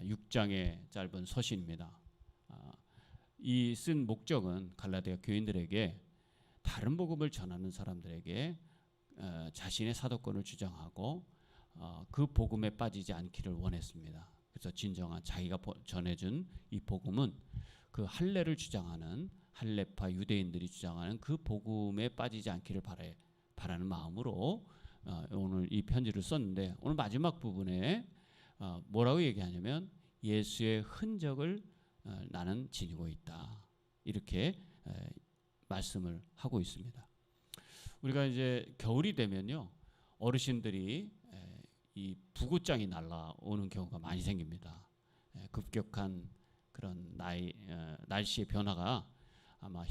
6장의 짧은 서신입니다. 이 쓴 목적은 갈라디아 교인들에게 다른 복음을 전하는 사람들에게 자신의 사도권을 주장하고 그 복음에 빠지지 않기를 원했습니다. 그래서 진정한 자기가 전해준 이 복음은 그 할례를 주장하는 할례파 유대인들이 주장하는 그 복음에 빠지지 않기를 바라는 마음으로 오늘 이 편지를 썼는데, 오늘 마지막 부분에 뭐라고 얘기하냐면 예수의 흔적을 나는 지니고 있다, 이렇게 말씀을 하고 있습니다. 우리가 이제 겨울이 되면요, 어르신들이 이 부고장이 날라오는 경우가 많이 생깁니다. 급격한 그런 날씨의 변화가 아마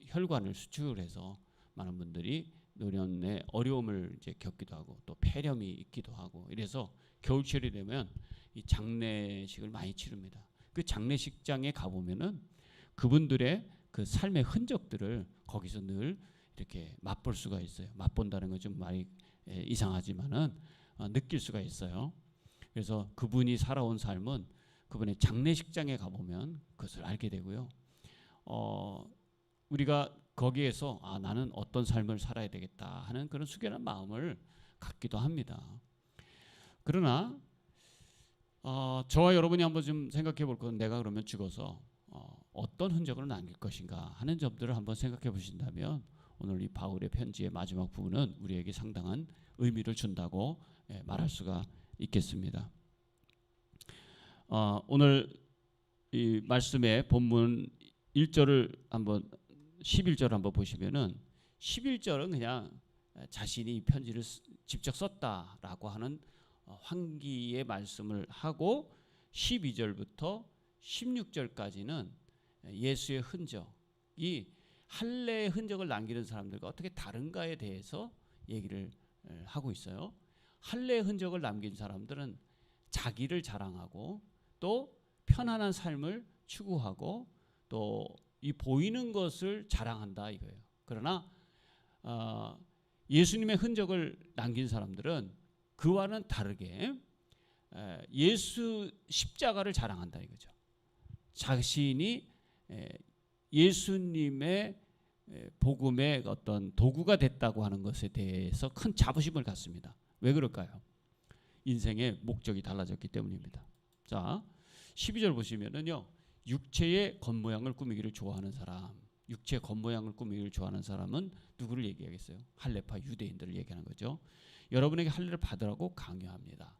혈관을 수축해서 많은 분들이 노년에 어려움을 이제 겪기도 하고 또 폐렴이 있기도 하고, 이래서 겨울철이 되면 이 장례식을 많이 치릅니다. 그 장례식장에 가보면은 그분들의 그 삶의 흔적들을 거기서 늘 이렇게 맛볼 수가 있어요. 맛본다는 건 좀 말이 이상하지만은 느낄 수가 있어요. 그래서 그분이 살아온 삶은 그분의 장례식장에 가보면 그것을 알게 되고요. 우리가 거기에서 나는 어떤 삶을 살아야 되겠다 하는 그런 숙연한 마음을 갖기도 합니다. 그러나 저와 여러분이 한번 좀 생각해 볼 건, 내가 그러면 죽어서 어떤 흔적을 남길 것인가 하는 점들을 한번 생각해 보신다면 오늘 이 바울의 편지의 마지막 부분은 우리에게 상당한 의미를 준다고 말할 수가 있겠습니다. 오늘 이 말씀의 본문 1절을 한번 11절 한번 보시면은 11절은 그냥 자신이 이 편지를 직접 썼다라고 하는 환기의 말씀을 하고, 12절부터 16절까지는 예수의 흔적이 할례의 흔적을 남기는 사람들과 어떻게 다른가에 대해서 얘기를 하고 있어요. 할례의 흔적을 남긴 사람들은 자기를 자랑하고 또 편안한 삶을 추구하고 또 이 보이는 것을 자랑한다 이거예요. 그러나 예수님의 흔적을 남긴 사람들은 그와는 다르게 예수 십자가를 자랑한다 이거죠. 자신이 예수님의 복음의 어떤 도구가 됐다고 하는 것에 대해서 큰 자부심을 갖습니다. 왜 그럴까요? 인생의 목적이 달라졌기 때문입니다. 자, 12절 보시면은요, 육체의 겉모양을 꾸미기를 좋아하는 사람, 육체의 겉모양을 꾸미기를 좋아하는 사람은 누구를 얘기하겠어요? 할례파 유대인들을 얘기하는 거죠. 여러분에게 할례를 받으라고 강요합니다.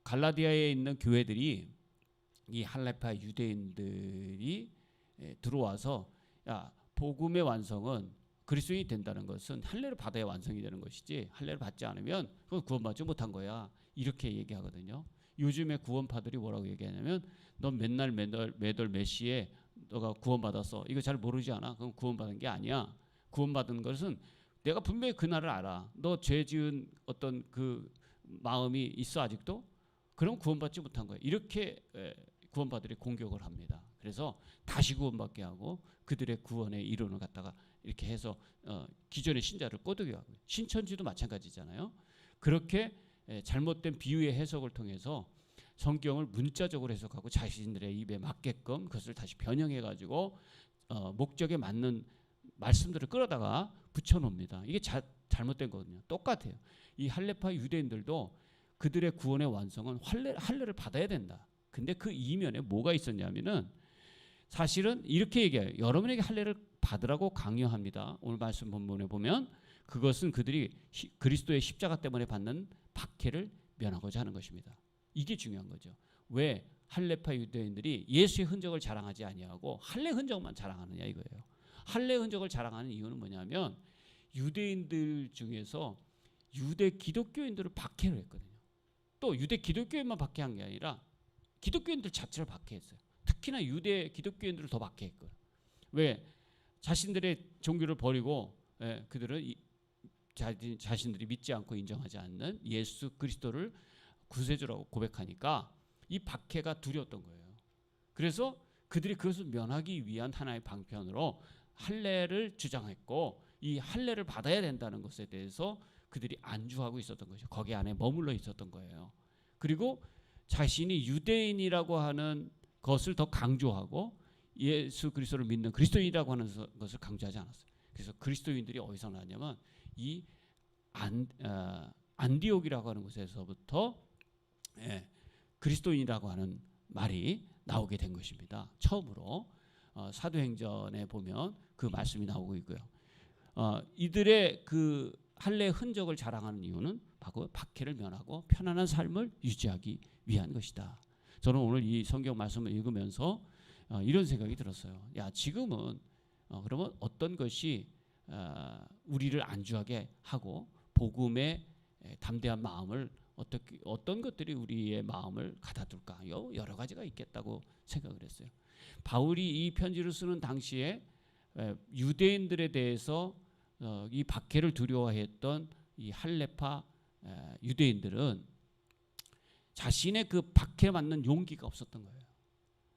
갈라디아에 있는 교회들이 이 할례파 유대인들이 들어와서, 야, 복음의 완성은 그리스도인이 된다는 것은 할례를 받아야 완성이 되는 것이지 할례를 받지 않으면 그건 구원받지 못한 거야, 이렇게 얘기하거든요. 요즘에 구원파들이 뭐라고 얘기하냐면, 넌 맨날 매달 몇 시에 너가 구원받았어, 이거 잘 모르지 않아? 그럼 구원받은 게 아니야. 구원받은 것은 내가 분명히 그날을 알아. 너 죄 지은 어떤 그 마음이 있어 아직도? 그럼 구원받지 못한 거야, 이렇게 구원파들이 공격을 합니다. 그래서 다시 구원받게 하고 그들의 구원의 이론을 갖다가 이렇게 해서 기존의 신자를 꼬드게 하고, 신천지도 마찬가지잖아요. 그렇게 잘못된 비유의 해석을 통해서 성경을 문자적으로 해석하고 자신들의 입에 맞게끔 그것을 다시 변형해 가지고 목적에 맞는 말씀들을 끌어다가 붙여놓습니다. 이게 잘못된 거거든요. 똑같아요. 이 할례파 유대인들도 그들의 구원의 완성은 할례를 받아야 된다. 근데 그 이면에 뭐가 있었냐면은, 사실은 이렇게 얘기해요. 여러분에게 할례를 받으라고 강요합니다. 오늘 말씀 본문에 보면 그것은 그들이 그리스도의 십자가 때문에 받는 박해를 면하고자 하는 것입니다. 이게 중요한 거죠. 왜 할례파 유대인들이 예수의 흔적을 자랑하지 아니하고 할례 흔적만 자랑하느냐 이거예요. 할례 흔적을 자랑하는 이유는 뭐냐면, 유대인들 중에서 유대 기독교인들을 박해를 했거든요. 또 유대 기독교인만 박해한 게 아니라 기독교인들 자체를 박해했어요. 특히나 유대 기독교인들을 더 박해했거든요. 왜? 자신들의 종교를 버리고 그들은 자신들이 믿지 않고 인정하지 않는 예수 그리스도를 구세주라고 고백하니까 이 박해가 두려웠던 거예요. 그래서 그들이 그것을 면하기 위한 하나의 방편으로 할례를 주장했고, 이 할례를 받아야 된다는 것에 대해서 그들이 안주하고 있었던 것이죠. 거기 안에 머물러 있었던 거예요. 그리고 자신이 유대인이라고 하는 것을 더 강조하고 예수 그리스도를 믿는 그리스도인이라고 하는 것을 강조하지 않았어요. 그래서 그리스도인들이 어디서 나왔냐면 이 안디옥이라고 하는 곳에서부터 그리스도인이라고 하는 말이 나오게 된 것입니다. 처음으로 사도행전에 보면 그 말씀이 나오고 있고요. 이들의 그 할례의 흔적을 자랑하는 이유는 바로 박해를 면하고 편안한 삶을 유지하기 위한 것이다. 저는 오늘 이 성경 말씀을 읽으면서 이런 생각이 들었어요. 야, 지금은 그러면 어떤 것이 우리를 안주하게 하고 복음의 담대한 마음을 어떤 것들이 우리의 마음을 가다둘까? 여러 가지가 있겠다고 생각을 했어요. 바울이 이 편지를 쓰는 당시에 유대인들에 대해서 이 박해를 두려워했던 이 할레파 유대인들은 자신의 그 박해 맞는 용기가 없었던 거예요.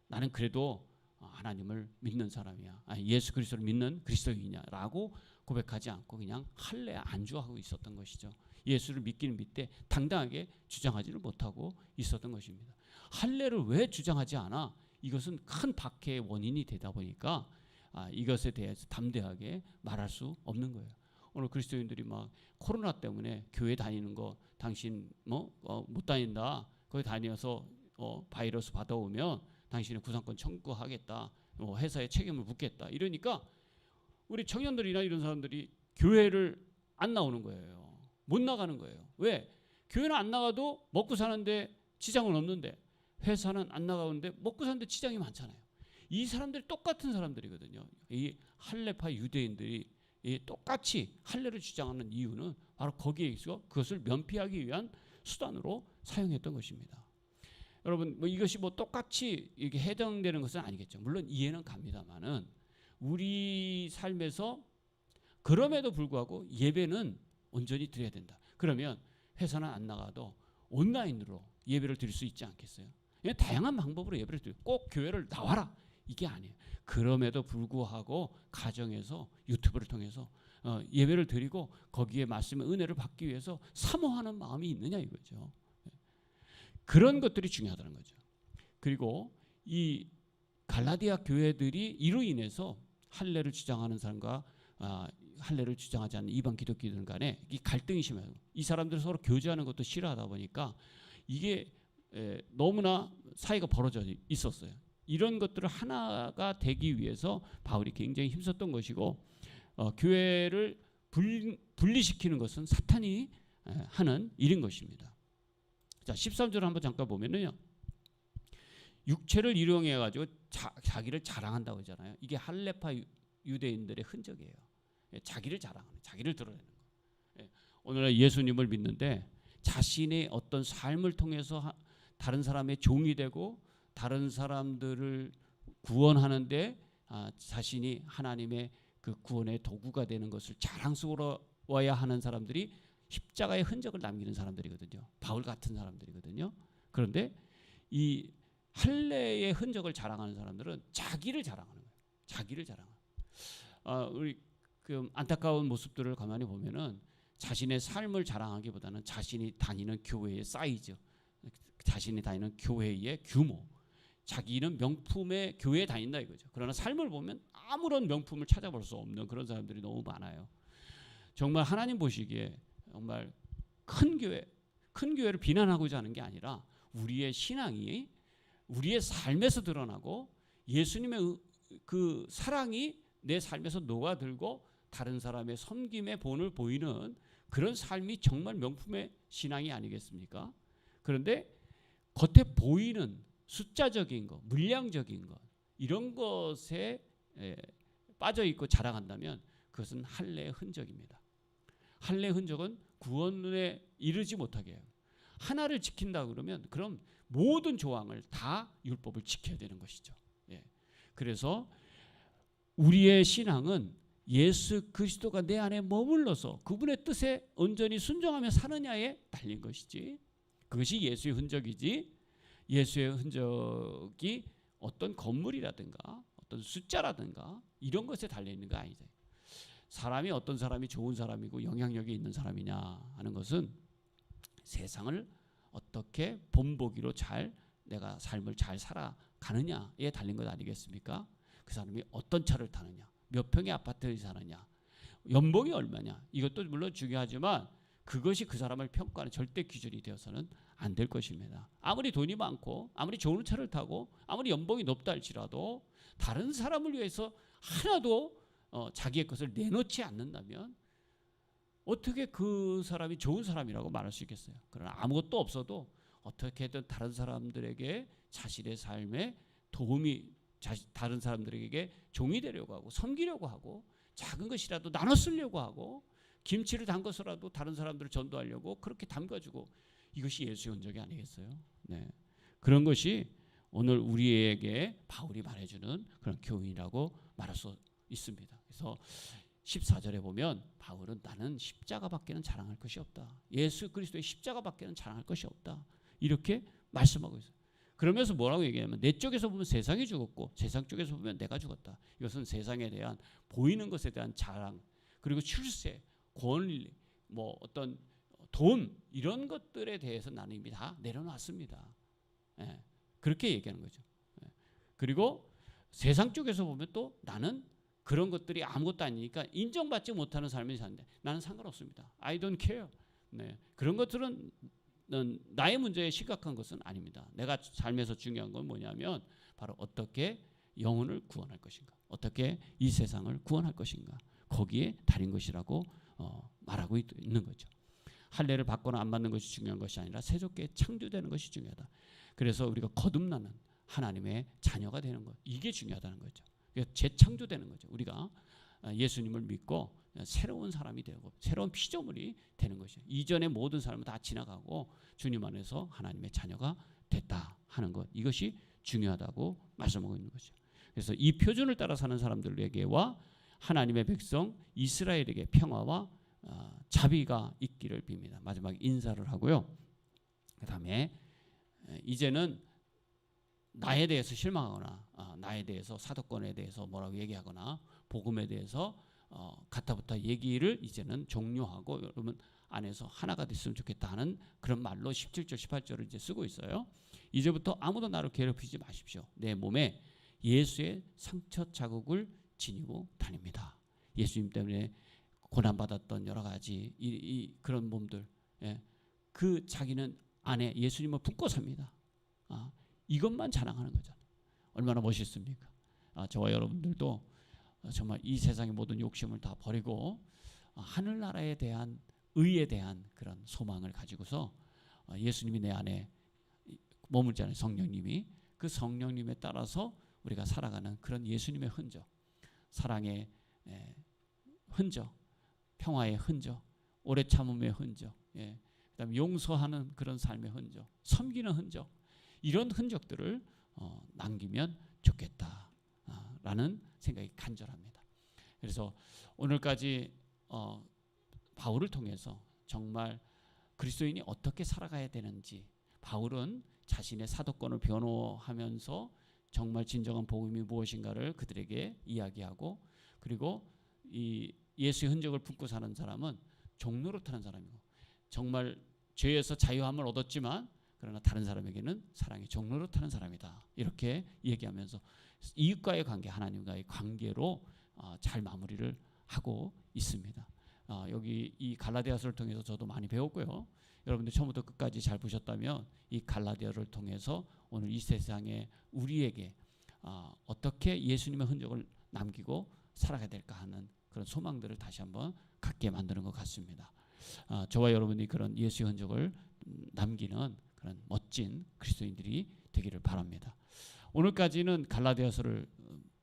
나는 그래도 하나님을 믿는 사람이야. 예수 그리스도를 믿는 그리스도인이냐라고 고백하지 않고 그냥 할례에 안주하고 있었던 것이죠. 예수를 믿기는 믿되 당당하게 주장하지를 못하고 있었던 것입니다. 할례를 왜 주장하지 않아? 이것은 큰 박해의 원인이 되다 보니까 이것에 대해서 담대하게 말할 수 없는 거예요. 오늘 그리스도인들이 막 코로나 때문에 교회 다니는 거 당신 못 다닌다. 거기 다녀서 바이러스 받아오면 당신의 구상권 청구하겠다. 회사에 책임을 묻겠다. 이러니까 우리 청년들이나 이런 사람들이 교회를 안 나오는 거예요. 못 나가는 거예요. 왜? 교회는 안 나가도 먹고 사는데 지장은 없는데 회사는 안 나가는데 먹고 사는데 지장이 많잖아요. 이 사람들이 똑같은 사람들이거든요. 이 할례파 유대인들이 똑같이 할례를 주장하는 이유는 바로 거기에 있어 그것을 면피하기 위한 수단으로 사용했던 것입니다. 여러분 이것이 똑같이 이게 해당되는 것은 아니겠죠. 물론 이해는 갑니다만은 우리 삶에서 그럼에도 불구하고 예배는 온전히 드려야 된다. 그러면 회사는 안 나가도 온라인으로 예배를 드릴 수 있지 않겠어요? 다양한 방법으로 예배를 드리고 꼭 교회를 나와라 이게 아니에요. 그럼에도 불구하고 가정에서 유튜브를 통해서 예배를 드리고 거기에 말씀의 은혜를 받기 위해서 사모하는 마음이 있느냐 이거죠. 그런 것들이 중요하다는 거죠. 그리고 이 갈라디아 교회들이 이로 인해서 할례를 주장하는 사람과 할례를 주장하지 않는 이방 기독교인들 간에 이 갈등이 심해요. 이 사람들이 서로 교제하는 것도 싫어하다 보니까 이게 너무나 사이가 벌어져 있었어요. 이런 것들을 하나가 되기 위해서 바울이 굉장히 힘썼던 것이고 교회를 분리시키는 것은 사탄이 하는 일인 것입니다. 자, 13절 한번 잠깐 보면은요. 육체를 일용해 가지고 자기를 자랑한다고 하잖아요. 이게 할레파 유대인들의 흔적이에요. 자기를 자랑하는, 자기를 드러내는 거. 오늘날 예수님을 믿는데 자신의 어떤 삶을 통해서 다른 사람의 종이 되고 다른 사람들을 구원하는데 자신이 하나님의 그 구원의 도구가 되는 것을 자랑스러워야 하는 사람들이 십자가의 흔적을 남기는 사람들이거든요. 바울 같은 사람들이거든요. 그런데 이 할례의 흔적을 자랑하는 사람들은 자기를 자랑하는 거예요. 자기를 자랑하는. 우리 그 안타까운 모습들을 가만히 보면은 자신의 삶을 자랑하기보다는 자신이 다니는 교회의 사이즈, 자신이 다니는 교회의 규모, 자기는 명품의 교회에 다닌다 이거죠. 그러나 삶을 보면 아무런 명품을 찾아볼 수 없는 그런 사람들이 너무 많아요. 정말 하나님 보시기에 정말 큰 교회를 비난하고자 하는 게 아니라 우리의 신앙이 우리의 삶에서 드러나고 예수님의 그 사랑이 내 삶에서 녹아들고 다른 사람의 섬김의 본을 보이는 그런 삶이 정말 명품의 신앙이 아니겠습니까? 그런데 겉에 보이는 숫자적인 것, 물량적인 것 이런 것에 빠져 있고 자랑한다면 그것은 할례의 흔적입니다. 할례의 흔적은 구원에 이르지 못하게 해요. 하나를 지킨다 그러면 그럼 모든 조항을 다 율법을 지켜야 되는 것이죠. 그래서 우리의 신앙은 예수 그리스도가 내 안에 머물러서 그분의 뜻에 온전히 순종하며 사느냐에 달린 것이지. 그것이 예수의 흔적이지. 예수의 흔적이 어떤 건물이라든가 어떤 숫자라든가 이런 것에 달려 있는 거 아니죠. 사람이 어떤 사람이 좋은 사람이고 영향력이 있는 사람이냐 하는 것은 세상을 어떻게 본보기로 잘 내가 삶을 잘 살아가느냐에 달린 것 아니겠습니까? 그 사람이 어떤 차를 타느냐, 몇 평의 아파트에 사느냐, 연봉이 얼마냐, 이것도 물론 중요하지만 그것이 그 사람을 평가하는 절대 기준이 되어서는 안 될 것입니다. 아무리 돈이 많고 아무리 좋은 차를 타고 아무리 연봉이 높다 할지라도 다른 사람을 위해서 하나도 자기의 것을 내놓지 않는다면 어떻게 그 사람이 좋은 사람이라고 말할 수 있겠어요? 그러나 아무것도 없어도 어떻게든 다른 사람들에게 자신의 삶에 도움이, 다른 사람들에게 종이 되려고 하고 섬기려고 하고 작은 것이라도 나눠 쓰려고 하고 김치를 담궈서라도 다른 사람들을 전도하려고 그렇게 담가주고, 이것이 예수의 흔적이 아니겠어요? 네. 그런 것이 오늘 우리에게 바울이 말해주는 그런 교훈이라고 말할 수 있습니다. 그래서 14절에 보면 바울은 나는 십자가밖에는 자랑할 것이 없다. 예수 그리스도의 십자가밖에는 자랑할 것이 없다. 이렇게 말씀하고 있어요. 그러면서 뭐라고 얘기하냐면 내 쪽에서 보면 세상이 죽었고 세상 쪽에서 보면 내가 죽었다. 이것은 세상에 대한 보이는 것에 대한 자랑, 그리고 출세, 권리, 뭐 어떤 돈, 이런 것들에 대해서 나는 이미 다 내려놨습니다. 예, 그렇게 얘기하는 거죠. 예. 그리고 세상 쪽에서 보면 또 나는 그런 것들이 아무것도 아니니까 인정받지 못하는 삶을 사는데 나는 상관없습니다. I don't care. 네. 그런 것들은 나의 문제에 심각한 것은 아닙니다. 내가 삶에서 중요한 건 뭐냐면 바로 어떻게 영혼을 구원할 것인가, 어떻게 이 세상을 구원할 것인가, 거기에 달인 것이라고 말하고 있는 거죠. 할례를 받거나 안 받는 것이 중요한 것이 아니라 새롭게 창조되는 것이 중요하다. 그래서 우리가 거듭나는 하나님의 자녀가 되는 것, 이게 중요하다는 거죠. 재창조되는 거죠. 우리가 예수님을 믿고 새로운 사람이 되고 새로운 피조물이 되는 것이죠. 이전의 모든 삶은 다 지나가고 주님 안에서 하나님의 자녀가 됐다 하는 것, 이것이 중요하다고 말씀하고 있는 거죠. 그래서 이 표준을 따라 사는 사람들에게와 하나님의 백성 이스라엘에게 평화와 자비가 있기를 빕니다. 마지막에 인사를 하고요. 그 다음에 이제는 나에 대해서 실망하거나 나에 대해서 사도권에 대해서 뭐라고 얘기하거나 복음에 대해서 가타부타 얘기를 이제는 종료하고 여러분 안에서 하나가 됐으면 좋겠다 하는 그런 말로 17절 18절을 이제 쓰고 있어요. 이제부터 아무도 나를 괴롭히지 마십시오. 내 몸에 예수의 상처 자국을 지니고 다닙니다. 예수님 때문에 고난받았던 여러 가지 그런 몸들, 예, 그 자기는 안에 예수님을 품고 삽니다. 이것만 자랑하는 거잖아요. 얼마나 멋있습니까? 저와 여러분들도 정말 이 세상의 모든 욕심을 다 버리고 하늘나라에 대한 의에 대한 그런 소망을 가지고서 예수님이 내 안에 머물잖아요. 성령님이. 그 성령님에 따라서 우리가 살아가는 그런 예수님의 흔적, 사랑의 흔적, 평화의 흔적, 오래 참음의 흔적, 그다음에 용서하는 그런 삶의 흔적, 섬기는 흔적, 이런 흔적들을 남기면 좋겠다라는 생각이 간절합니다. 그래서 오늘까지 바울을 통해서 정말 그리스도인이 어떻게 살아가야 되는지, 바울은 자신의 사도권을 변호하면서 정말 진정한 복음이 무엇인가를 그들에게 이야기하고, 그리고 이 예수의 흔적을 품고 사는 사람은 종노릇하는 사람이고, 정말 죄에서 자유함을 얻었지만 그러나 다른 사람에게는 사랑의 종노릇하는 사람이다, 이렇게 얘기하면서 이웃과의 관계, 하나님과의 관계로 잘 마무리를 하고 있습니다. 여기 이 갈라디아서를 통해서 저도 많이 배웠고요. 여러분들 처음부터 끝까지 잘 보셨다면 이 갈라디아를 통해서 오늘 이 세상에 우리에게 어떻게 예수님의 흔적을 남기고 살아가야 될까 하는 그런 소망들을 다시 한번 갖게 만드는 것 같습니다. 저와 여러분이 그런 예수의 흔적을 남기는 그런 멋진 그리스도인들이 되기를 바랍니다. 오늘까지는 갈라디아서를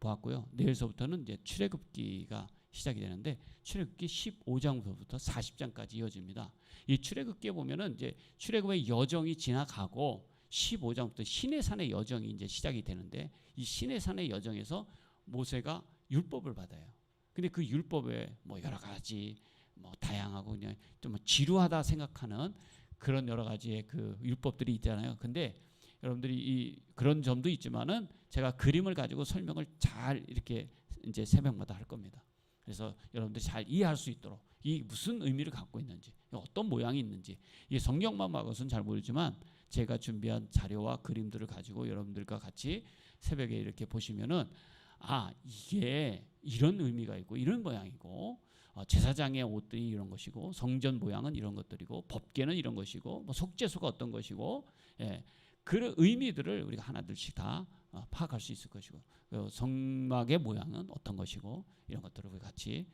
보았고요. 내일서부터는 이제 출애굽기가 시작이 되는데 출애굽기 15장부터 40장까지 이어집니다. 이 출애굽기에 보면은 이제 출애굽의 여정이 지나가고 15장부터 시내산의 여정이 이제 시작이 되는데, 이 시내산의 여정에서 모세가 율법을 받아요. 근데 그 율법에 뭐 여러 가지 뭐 다양하고 그냥 좀 지루하다 생각하는 그런 여러 가지의 그 율법들이 있잖아요. 근데 여러분들이 이 그런 점도 있지만은 제가 그림을 가지고 설명을 잘 이렇게 이제 새벽마다 할 겁니다. 그래서 여러분들이 잘 이해할 수 있도록 이 무슨 의미를 갖고 있는지, 어떤 모양이 있는지, 이게 성경만 봐서는 잘 모르지만 제가 준비한 자료와 그림들을 가지고 여러분들과 같이 새벽에 이렇게 보시면은 이게 이런 의미가 있고 이런 모양이고, 제사장의 옷들이 이런 것이고, 성전 모양은 이런 것들이고, 법궤는 이런 것이고, 뭐 속죄소가 어떤 것이고, 그런 의미들을 우리가 하나둘씩 다 파악할 수 있을 것이고, 성막의 모양은 어떤 것이고, 이런 것들을 우리 같이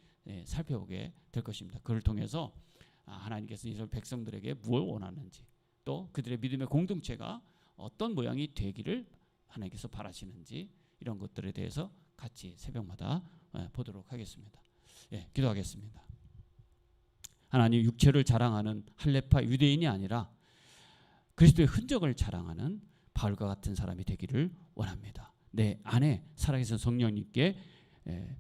살펴보게 될 것입니다. 그걸 통해서 하나님께서 이스라엘 백성들에게 무엇을 원하는지, 또 그들의 믿음의 공동체가 어떤 모양이 되기를 하나님께서 바라시는지, 이런 것들에 대해서 같이 새벽마다 보도록 하겠습니다. 기도하겠습니다. 하나님, 육체를 자랑하는 할례파 유대인이 아니라 그리스도의 흔적을 자랑하는 바울과 같은 사람이 되기를 원합니다. 내 안에 살아계신 성령님께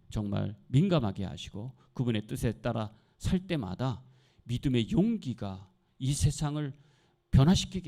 정말 민감하게 하시고 그분의 뜻에 따라 살 때마다 믿음의 용기가 이 세상을 변화시키게